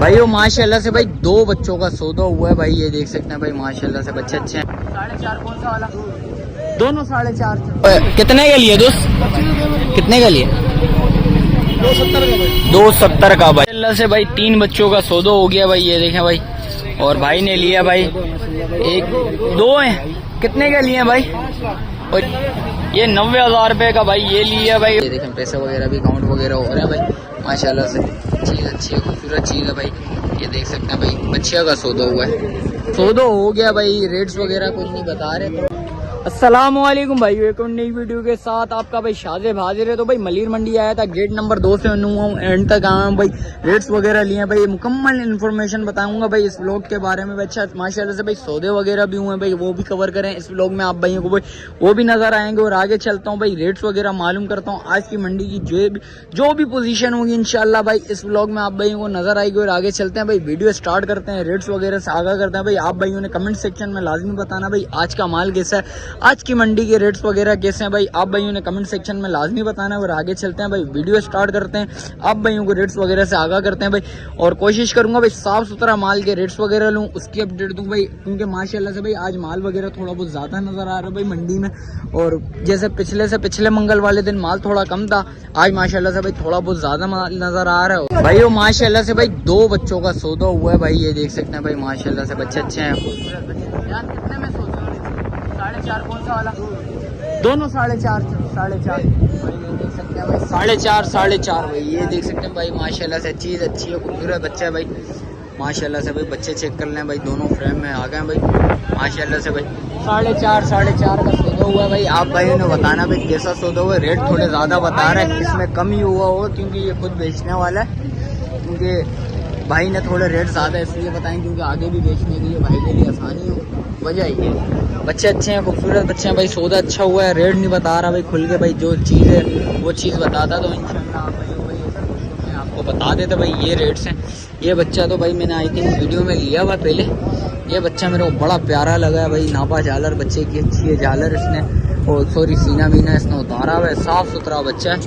भाई वो माशाल्लाह से भाई 2 बच्चों का सौदा हुआ है भाई, ये देख सकते हैं भाई माशाल्लाह से बच्चे अच्छे हैं। 4.5 कौन सा वाला? दोनों 4.5। कितने के लिए दोस्त? कितने का लिए? 270 का भाई। माशाल्लाह से भाई 3 बच्चों का सौदा हो गया भाई, ये देखें भाई। और भाई ने लिया भाई 2 हैं। कितने का लिए भाई? और ये 90,000 रुपए का भाई ये लिया भाई। ये देखें पैसे वगैरह भी काउंट वगैरह हो रहा है भाई माशाल्लाह से। चीज़ अच्छी है, खूबसूरत चीज़ है भाई। ये देख सकते हैं भाई बच्चिया का सौदा हुआ है, सौदा हो गया भाई। रेट्स वगैरह कुछ नहीं बता रहे। अस्सलाम वालेकुम भाई, एक और नई वीडियो के साथ आपका भाई शाज़ेब हाजिर है। तो भाई मलिर मंडी आया था, गेट नंबर 2 से एंड तक आया हूँ भाई। रेट्स वगैरह लिए हैं भाई, मुकम्मल इन्फॉर्मेशन बताऊंगा भाई इस व्लॉग के बारे में। अच्छा माशाल्लाह से भाई सौदे वगैरह भी हुए हैं भाई, वो भी कवर करें इस व्लॉग में आप भाइयों को भाई, वो भी नजर आएंगे। और आगे चलता हूँ भाई, रेट्स वगैरह मालूम करता हूँ आज की मंडी की जो भी पोजीशन होगी इंशाल्लाह भाई इस व्लॉग में आप भाइयों को नजर आएगी। और आगे चलते हैं भाई, वीडियो स्टार्ट करते हैं, रेट्स वगैरह से आगाह करते हैं भाई। आप भाइयों ने कमेंट सेक्शन में लाजमी बताना भाई आज का माल कैसा है, आज की मंडी रेट्स वगैरह कैसे हैं भाई, आप भाइयों ने कमेंट सेक्शन में लाजमी बताना है। और आगे चलते हैं भाई, वीडियो स्टार्ट करते हैं, आप भाइयों को रेट्स वगैरह से आगाह करते हैं भाई। और कोशिश करूंगा भाई साफ सुथरा माल के रेट्स वगैरह लूं, उसकी अपडेट दूं भाई, क्योंकि माशाल्लाह से भाई आज माल वगैरह थोड़ा बहुत ज्यादा नजर आ रहा है भाई मंडी में। और जैसे पिछले मंगल वाले दिन माल थोड़ा कम था, आज माशाल्लाह से भाई थोड़ा बहुत ज्यादा माल नजर आ रहा है भाई। वो माशाल्लाह से भाई 2 बच्चों का सौदा हुआ है भाई, ये देख सकते हैं भाई माशाल्लाह से बच्चे अच्छे हैं। कितने में सौदा? 4.5 कौन सा वाला? दोनों 4.5 भाई, ये देख सकते हैं भाई 4.5 भाई, ये देख सकते हैं भाई माशाल्लाह से चीज़ अच्छी है, खूबसूरत बच्चा है भाई माशाल्लाह से भाई। बच्चे चेक कर लें भाई, दोनों फ्रेम में आ गए हैं भाई माशाल्लाह से भाई। 4.5 का सौदा हुआ है भाई। आप भाइयों ने बताना भाई कैसा सौदा हुआ है। रेट थोड़े ज़्यादा बता रहे हैं, इसमें कम ही हुआ होगा क्योंकि ये खुद बेचने वाला है, क्योंकि भाई ने थोड़े रेट ज़्यादा इसलिए बताएं क्योंकि आगे भी बेचने के लिए भाई के लिए आसानी हो, वजह ये। बच्चे अच्छे हैं, खूबसूरत बच्चे हैं भाई, सौदा अच्छा हुआ है। रेट नहीं बता रहा भाई खुल के भाई, जो चीज़ है वो चीज़ बताता तो इंशाल्लाह आप भाई आपको बता देते भाई ये रेट्स हैं। ये बच्चा तो भाई मैंने आई थिंक वीडियो में लिया हुआ पहले। ये बच्चा मेरे को बड़ा प्यारा लगा है भाई, नापा झालर बच्चे की अच्छी है, झालर इसने और सॉरी सीना वीना इसने उतारा हुआ है, साफ़ सुथरा बच्चा है,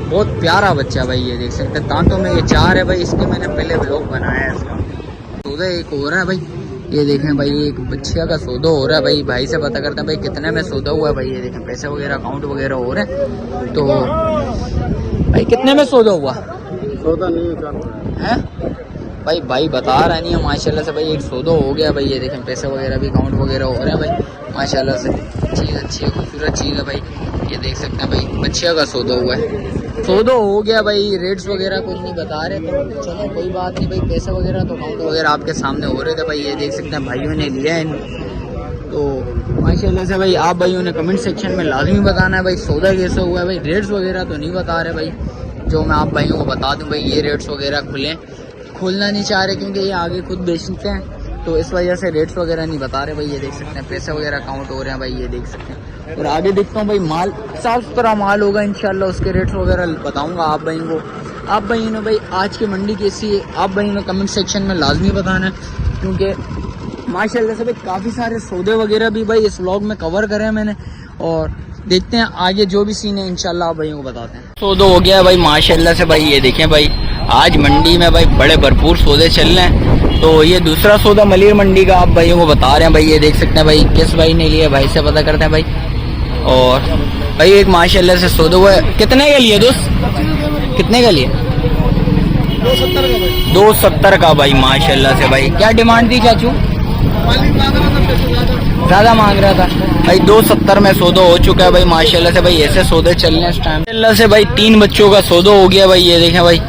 बहुत प्यारा बच्चा भाई। ये देख सकते हैं दांतों में ये 4 है भाई, इसके मैंने पहले व्लॉग बनाया है इसका। सौदा एक हो रहा है भाई, ये देखें भाई एक बच्चिया का सौदा हो रहा है भाई। भाई से पता करते हैं भाई कितने में सौदा हुआ है भाई। ये देखें पैसे वगैरह अकाउंट वगैरह हो रहे हैं। तो भाई कितने में सौदा हुआ? सौदा नहीं है भाई बता रहा नहीं है माशाल्लाह से भाई, एक सौदा हो गया भाई। ये देखें पैसे वगैरह भी काउंट वगैरह हो रहे हैं भाई माशाल्लाह से। चीज़ अच्छी है, खूबसूरत चीज़ है भाई। ये देख सकते हैं भाई बच्चिया का सौदा हुआ है, सौदा हो गया भाई। रेट्स वगैरह कुछ नहीं बता रहे, तो चलो कोई बात नहीं भाई। पैसे वगैरह तो काउंट वगैरह आपके सामने हो रहे थे भाई। ये देख सकते हैं भाइयों ने लिया है तो माशाल्लाह से भाई। आप भाइयों ने कमेंट सेक्शन में लाजमी बताना है भाई सौदा कैसा हुआ है भाई। रेट्स वगैरह तो नहीं बता रहे भाई, जो मैं आप भाइयों को बता दूं भाई ये रेट्स वगैरह खोलना नहीं चाह रहे क्योंकि ये आगे खुद बेचते हैं, तो इस वजह से रेट्स वगैरह नहीं बता रहे भाई। ये देख सकते हैं पैसे वगैरह काउंट हो रहे हैं भाई, ये देख सकते हैं। और आगे देखता हूँ भाई माल साफ सुथरा माल होगा इंशाल्लाह, उसके रेट्स वगैरह बताऊंगा आप भाई को। आप भाई ने भाई आज की मंडी कैसी है आप भाई ने कमेंट सेक्शन में लाजमी बताना है, क्योंकि माशाल्लाह से भाई काफ़ी सारे सौदे वगैरह भी भाई इस व्लॉग में कवर करे हैं मैंने। और देखते हैं आगे जो भी सीन है इंशाल्लाह आप भाइयों को बताते हैं। सौदा हो गया भाई माशाल्लाह से भाई। ये देखें भाई आज मंडी में भाई बड़े भरपूर सौदे चल रहे हैं। तो ये दूसरा सौदा मलिर मंडी का आप भाइयों को बता रहे हैं भाई। ये देख सकते हैं भाई किस भाई ने लिया, भाई से पता करते हैं भाई। और भाई एक माशाल्लाह से सौदा हुआ है। कितने का लिए दोस्त? कितने का लिए? 270 का भाई माशाल्लाह से भाई। क्या डिमांड थी चाचू? ज़्यादा मांग रहा था भाई। 270 में सौदा हो चुका है भाई माशाल्लाह से भाई। ऐसे सौदे चल रहे हैं इस टाइम माशाल्लाह से भाई। 3 बच्चों का सौदा हो गया भाई, ये देखें भाई।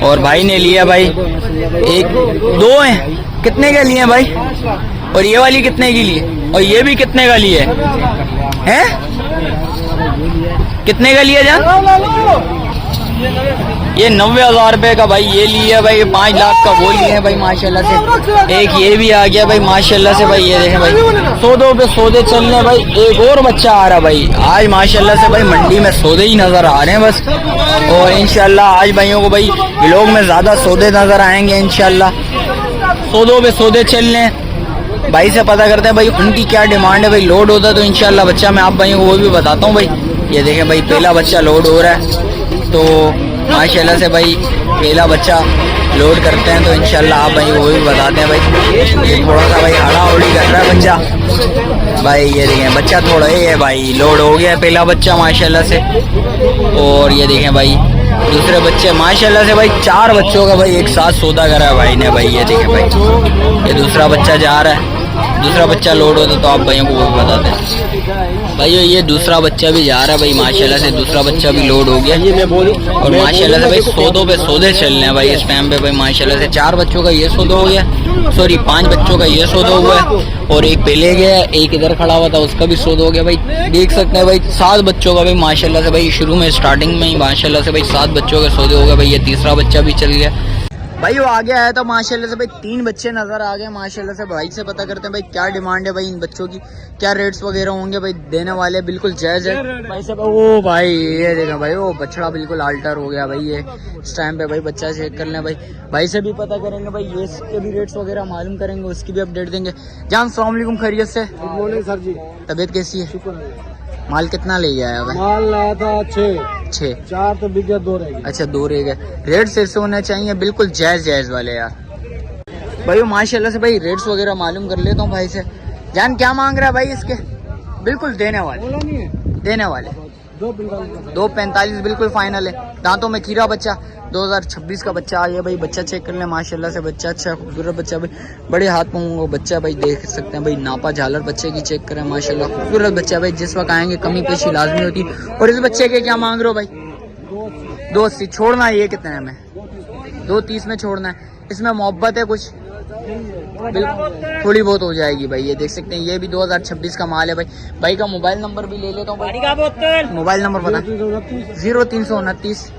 और भाई ने लिया भाई 2 हैं। कितने के लिए भाई? और ये वाली कितने की लिए? और ये भी कितने का लिए हैं? कितने का लिया जान? ये 90,000 रुपए का भाई ये लिया भाई। 5 लाख का वो लिए भाई माशाल्लाह से। एक ये भी आ गया भाई माशाल्लाह से भाई। ये देखें भाई सौदों पे सौदे चल रहे हैं भाई। एक और बच्चा आ रहा भाई आज माशाल्लाह से भाई। मंडी में सौदे ही नजर आ रहे हैं बस। और इंशाल्लाह आज भाइयों को भाई व्लॉग में ज्यादा सौदे नजर आएंगे इंशाल्लाह। सौदों पे सौदे चल रहे हैं भाई से पता करते हैं भाई उनकी क्या डिमांड है भाई। लोड होता है तो इंशाल्लाह बच्चा मैं आप भाइयों को वो भी बताता हूँ भाई। ये देखें भाई पहला बच्चा लोड हो रहा है, तो माशाल्लाह से भाई पहला बच्चा लोड करते हैं तो इंशाल्लाह आप भाई वो भी बताते हैं भाई। ये थोड़ा सा भाई हड़ा उड़ी कर रहा है बच्चा भाई। ये देखें बच्चा थोड़ा ही है भाई, लोड हो गया पहला बच्चा माशाल्लाह से। और ये देखें भाई दूसरे बच्चे माशाल्लाह से भाई 4 बच्चों का भाई एक साथ सौदा करा है भाई ने भाई। ये देखें भाई ये दूसरा बच्चा जा रहा है, दूसरा बच्चा लोड होता तो आप भाइयों को वो भी बताते हैं भाई। ये दूसरा बच्चा भी जा रहा है भाई माशाल्लाह से, दूसरा बच्चा भी लोड हो गया। और माशाल्लाह से भाई सौदों पे सौदे चल रहे हैं भाई इस टाइम पे भाई माशाल्लाह से। 4 बच्चों का ये सौदा हो गया, सॉरी 5 बच्चों का ये सौदा हुआ है। और एक पहले गया, एक इधर खड़ा हुआ था उसका भी सौदा हो गया भाई। देख सकते हैं भाई 7 बच्चों का भाई माशाल्लाह से भाई। शुरू में स्टार्टिंग में ही माशाल्लाह से भाई 7 बच्चों के सौदे हो गए भाई। ये तीसरा बच्चा भी चल गया भाई। वो आगे आया था माशाल्लाह से भाई 3 बच्चे नजर आ गए माशाल्लाह से। भाई से पता करते हैं भाई क्या डिमांड है भाई इन बच्चों की, क्या रेट्स वगैरह होंगे भाई। देने वाले बिल्कुल जायज है भाई से। ओ भाई ये देखा भाई वो बछड़ा बिल्कुल अल्टर हो गया भाई। ये इस टाइम पे भाई बच्चा चेक कर लें भाई। भाई से भी पता करेंगे भाई, ये इसके भी रेट्स वगैरह मालूम करेंगे, उसकी भी अपडेट देंगे। जान अस्सलाम वालेकुम, खैरियत से? सर जी, तबीयत कैसी है? माल कितना ले गया है? माल लाया था 6, 4 तो बिक गया, 2 रह गए। अच्छा 2 रह गए। रेट्स ऐसे होने चाहिए बिल्कुल जायज जायज वाले यार भाई। वो माशाल्लाह से भाई रेट्स वगैरह मालूम कर लेता हूँ भाई से। जान क्या मांग रहा है भाई इसके? बिल्कुल देने वाले, देने वाले 2.45 बिल्कुल फाइनल है। दांतों में खीरा बच्चा 2026 का बच्चा आ गया भाई। बच्चा चेक कर ले माशाल्लाह से, बच्चा अच्छा खूबसूरत बच्चा भाई। बड़े हाथ पाँव बच्चा भाई, देख सकते हैं भाई। नापा झालर बच्चे की चेक करें माशाल्लाह, खूबसूरत बच्चा भाई। जिस वक्त आएंगे कमी पेशी लाजमी होती। और इस बच्चे के क्या मांग रहे हो भाई? 280 छोड़ना है। ये कितने में? 230 में छोड़ना है। इसमें मोहब्बत है कुछ? थोड़ी बहुत हो जाएगी भाई। ये देख सकते हैं ये भी 2026 का माल है भाई। भाई का मोबाइल नंबर भी ले लेता हूँ भाई। मोबाइल नंबर बता। 0329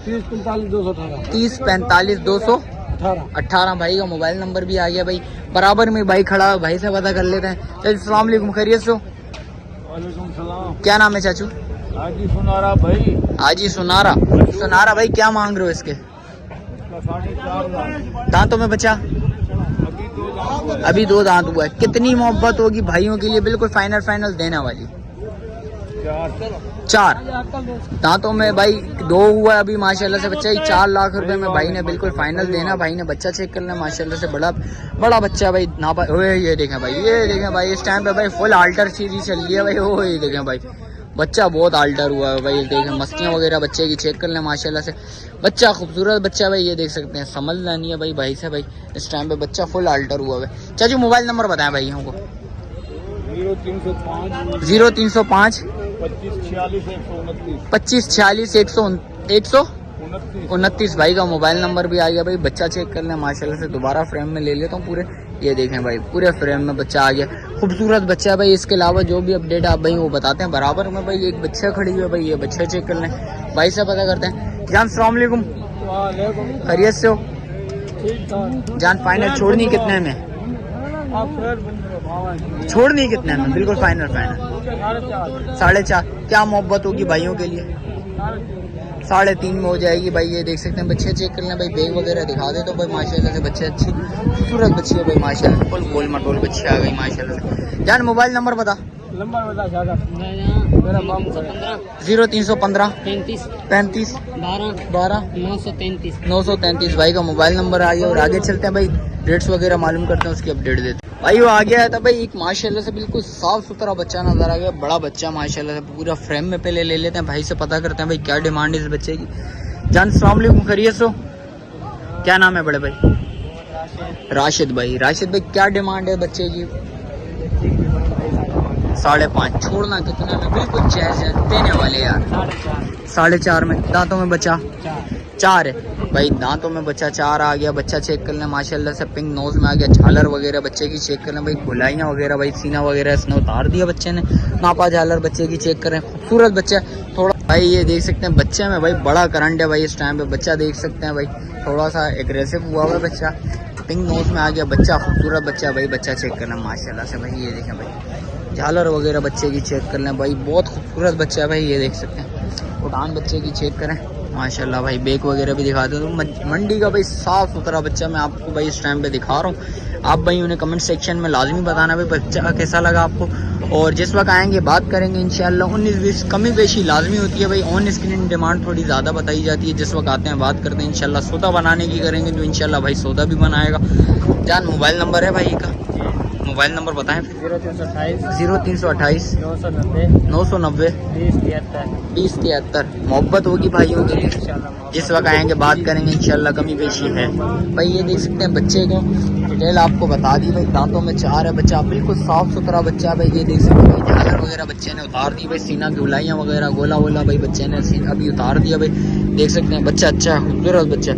30 45 218 भाई का मोबाइल नंबर भी आ गया भाई। बराबर में भाई खड़ा है, भाई से पता कर लेते हैं। अस्सलाम वालेकुम, खैरियत से हो? क्या नाम है चाचू? हाजी सुनारा भाई। हाजी सुनारा। सुनारा भाई क्या मांग रहे हो इसके? दांतों में बचा? अभी 2 दांत हुआ है। कितनी मोहब्बत होगी भाइयों के लिए? बिल्कुल फाइनल देने वाली। 4 दांतों में भाई 2 हुआ है अभी माशाल्लाह से बच्चा ही। 4 लाख रुपए में भाई ने बिल्कुल फाइनल देना। भाई ने बच्चा चेक करना माशाल्लाह से, बड़ा बच्चा भाई। नापा ये देखें भाई, ये देखें भाई। इस टाइम पे भाई फुल अल्टर सीरीज चल रही है भाई। ओ ये देखें भाई बच्चा बहुत अल्टर हुआ है भाई। देखें मस्तियाँ वगैरह बच्चे की चेक कर लें माशाल्लाह से। बच्चा खूबसूरत बच्चा भाई। ये देख सकते हैं, समझना नहीं है भाई भाई से भाई। इस टाइम पे बच्चा फुल अल्टर हुआ है। चाचू मोबाइल नंबर बताएं भाई हमको। 0305 25 46 129 भाई का मोबाइल नंबर भी आ गया भाई। बच्चा चेक कर लें माशाल्लाह से। दोबारा फ्रेम में ले लेता हूँ पूरे। ये देखें भाई पूरे फ्रेम में बच्चा आ गया, खूबसूरत बच्चा है भाई। इसके अलावा जो भी अपडेट आप भाई वो बताते हैं। बराबर में भाई एक बच्चा खड़ी हुई है भाई। ये बच्चा चेक कर लें, भाई से पता करते हैं। जान अस्सलाम वालेकुम, खैरियत से हो? जान फाइनल छोड़नी कितने में? छोड़नी कितने में? बिल्कुल फाइनल 4.5। क्या मोहब्बत होगी भाइयों के लिए? 3.5 में हो जाएगी भाई। ये देख सकते हैं बच्चे चेक कर लें भाई। बैग वगैरह दिखा दे तो भाई माशाल्लाह से बच्चे अच्छी खूबसूरत बच्ची है भाई माशाल्लाह से। फुल गोल मटोल बच्ची आ गई माशाल्लाह से। जान मोबाइल नंबर बता। 0315 35 12 933 भाई का मोबाइल नंबर आ गया। और आगे चलते हैं भाई, रेट्स वगैरह मालूम करते हैं, उसकी अपडेट देते हैं भाई। वो आ गया है था भाई एक माशाल्लाह से बिल्कुल साफ सुथरा बच्चा नजर आ गया। बड़ा बच्चा माशाल्लाह से पूरा फ्रेम में पहले ले लेते हैं। भाई से पता करते हैं भाई क्या डिमांड है इस बच्चे की। जान अस्सलाम वालेकुम, खैरियत से हो? क्या नाम है बड़े भाई? राशिद भाई। राशिद भाई क्या डिमांड है बच्चे की? 5.5 छोड़ना कितने में? बिल्कुल जायज है, देने वाले यार। 4.5 में। दांतों में बचा 4 है भाई। दांतों में बच्चा 4 आ गया। बच्चा चेक कर लें माशाल्लाह से, पिंक नोज में आ गया। झालर वगैरह बच्चे की चेक कर लें भाई। खुलाइयाँ वगैरह भाई, सीना वगैरह इसने उतार दिया बच्चे ने। नापा झालर बच्चे की चेक करें, खूबसूरत बच्चा थोड़ा भाई। ये देख सकते हैं बच्चे में भाई बड़ा करंट है भाई इस टाइम पे। बच्चा देख सकते हैं भाई थोड़ा सा एग्रेसिव हुआ हुआ बच्चा। पिंक नोज में आ गया बच्चा, खूबसूरत बच्चा भाई। बच्चा चेक करना माशाल्लाह से भाई। ये देखें भाई झालर वगैरह बच्चे की चेक कर लें भाई। बहुत खूबसूरत बच्चा है भाई। ये देख सकते हैं उड़ान बच्चे की चेक करें। माशाल्लाह भाई बैग वगैरह भी दिखाते हो। तो मंडी का भाई साफ सुथरा बच्चा मैं आपको भाई इस टाइम पे दिखा रहा हूँ। आप भाई उन्हें कमेंट सेक्शन में लाजमी बताना भाई बच्चा कैसा लगा आपको। और जिस वक्त आएंगे बात करेंगे इंशाल्लाह। 19-20 कमी पेशी लाजमी होती है भाई। ऑन स्क्रीन डिमांड थोड़ी ज़्यादा बताई जाती है। जिस वक्त आते हैं बात करते हैं इंशाल्लाह। सौदा बनाने की करेंगे तो इंशाल्लाह भाई सौदा भी बनाएगा। जान मोबाइल नंबर है भाई का, मोबाइल नंबर बताएं। 0328 990 2073। मोहब्बत होगी भाइयों की। जिस वक्त आएंगे बात करेंगे इंशाल्लाह। कमी पेशी है भाई। ये देख सकते हैं बच्चे को डिटेल आपको बता दी भाई। दांतों में 4 है बच्चा, बिल्कुल साफ सुथरा बच्चा है भाई। ये देख सकते हैं झालर वगैरह बच्चे ने उतार दी भाई। सीना की उलाइयाँ वगैरह गोला वोला भाई बच्चे ने अभी उतार दिया भाई। देख सकते हैं बच्चा अच्छा है, खूबसूरत बच्चा।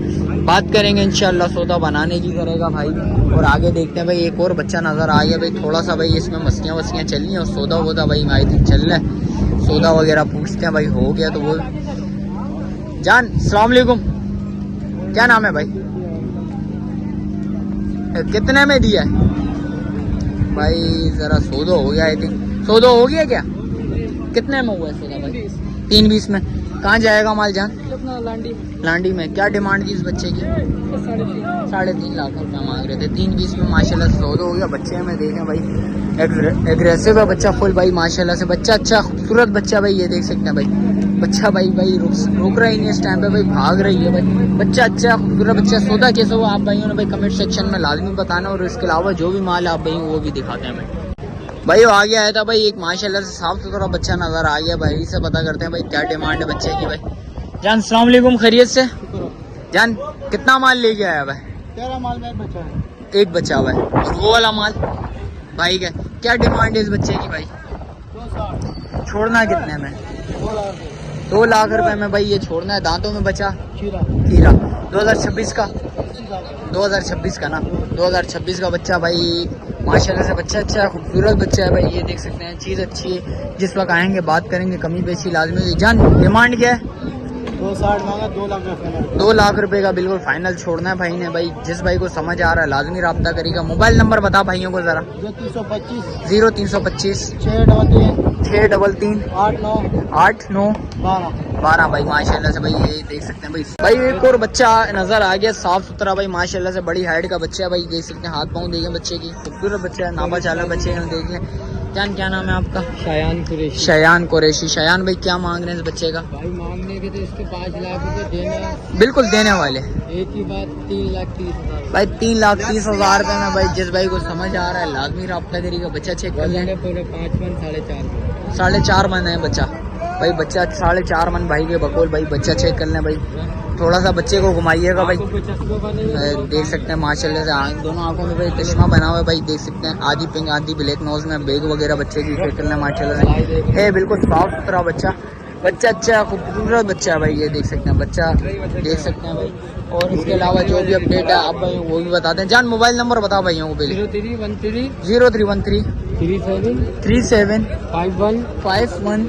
बात करेंगे इंशाल्लाह। सौदा बनाने की करेगा भाई। और आगे देखते हैं भाई एक और बच्चा नज़र आ गया भाई। थोड़ा सा भाई इसमें मस्तियाँ वस्तियाँ चली हैं और सौदा वोदा भाई आई थिंक चल रहा है। सौदा वगैरह पूछते हैं भाई हो गया तो वो। जान अस्सलाम वालेकुम, क्या नाम है भाई? कितने में दिया है भाई? जरा सौदा हो गया आई थिंक। सौदा हो गया क्या? कितने में हुआ है सौदा भाई? 320 में। कहाँ जाएगा माल जान? लांडी में। क्या डिमांड थी इस बच्चे की? 3.5 लाख रुपया मांग रहे थे। 320 में माशाल्लाह सौदा हो गया। बच्चे में देखें भाई एग्रेसिव है बच्चा फुल भाई माशाल्लाह से। बच्चा अच्छा खूबसूरत बच्चा भाई। ये देख सकते हैं भाई बच्चा भाई रुक रहा ही नहीं इस टाइम पे भाई, भाग रही है भाई। बच्चा अच्छा खूबसूरत बच्चा। सौदा कैसा हुआ आप भाइयों ने भाई कमेंट सेक्शन में लाजमी बताना। और इसके अलावा जो भी माल आप भाई वो भी दिखाते हैं भाई। वो आगे आया था भाई एक माशाल्लाह से साफ सुथरा बच्चा नजर आ गया भाई। से पता करते हैं भाई क्या डिमांड है बच्चे की भाई। जान अस्सलाम वालेकुम, खैरियत से? जान कितना माल लेके आया भाई? 13 माल में बचा है। एक बचा हुआ है। और वो वाला माल भाई का क्या डिमांड है इस बच्चे की भाई? 260। छोड़ना कितने में? 2 लाख रुपए में भाई ये छोड़ना है। दांतों में बचा खीरा 2026 का 2026 का ना 2026 का बच्चा भाई माशाल्लाह से। बच्चा अच्छा है, खूबसूरत बच्चा है भाई। ये देख सकते हैं चीज़ अच्छी है। जिस वक्त आएंगे बात करेंगे कमी पेशी लाजमी होगी। जान डिमांड क्या है? 260 मांगा, 2 लाख रुपये। 2 लाख रुपए का बिल्कुल फाइनल छोड़ना है भाई ने भाई। जिस भाई को समझ आ रहा है लाजमी रब्ता करेगा। मोबाइल नंबर बता भाइयों को जरा। 0325 633 89 12 भाई माशाल्लाह से भाई। ये देख सकते हैं भाई एक और बच्चा नजर आ गया साफ सुथरा भाई माशाल्लाह से। बड़ी हाइट का बच्चा है भाई। देख सकते हैं हाथ पाँव देखें बच्चे की, खूबसूरत बच्चा है। नाबा चाला बच्चे हैं देख लें। जान क्या नाम है आपका? शयान कुरैशी। शयान भाई क्या मांग रहे हैं इस बच्चे का? भाई मांगने के तो इसके 5 लाख रुपए देना। बिल्कुल देने वाले। एक ही बात 3,30,000 भाई 3,30,000 रुपए में भाई। जिस भाई को समझ आ रहा है लाजमी रब्ता करेगा। बच्चा चेक कर लें। पूरे 5 मन 4.5 4.5 मन है बच्चा भाई। बच्चा 4.5 मन भाई के बकोल भाई। बच्चा चेक कर लें भाई। थोड़ा सा बच्चे को घुमाइएगा भाई। देख सकते हैं माशाल्लाह से दोनों आंखों में भाई चश्मा बना हुआ है भाई। देख सकते हैं आधी पिंक आधी ब्लैक नोज में। बैग वगैरह बच्चे की चेक कर लें माशाल्लाह से है। बिल्कुल साफ सुथरा बच्चा अच्छा खूबसूरत बच्चा है भाई। ये देख सकते हैं बच्चा देख सकते हैं भाई। और इसके अलावा जो भी अपडेट है आप भाई वो भी बताते हैं। जान मोबाइल नंबर बताओ भाइयों को पहले। 0313 37 51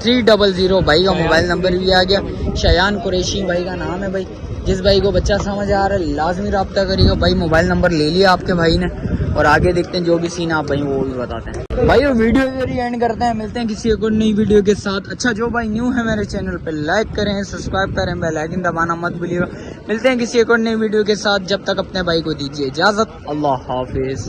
300 भाई का मोबाइल नंबर भी आ गया। शयान कुरैशी भाई का नाम है भाई। जिस भाई को बच्चा समझ आ रहा है लाजमी रब्ता करेगा भाई। मोबाइल नंबर ले लिया आपके भाई ने। और आगे देखते हैं जो भी सीन आप भाई वो भी बताते हैं भाई। वो वीडियो इधर ही एंड करते हैं। मिलते हैं किसी एक और नई वीडियो के साथ। अच्छा जो भाई न्यू है मेरे चैनल पे लाइक करें, सब्सक्राइब करें, बेल आइकन दबाना मत भूलिएगा। मिलते हैं किसी एक और नई वीडियो के साथ। जब तक अपने भाई को दीजिए इजाजत। अल्लाह हाफिज।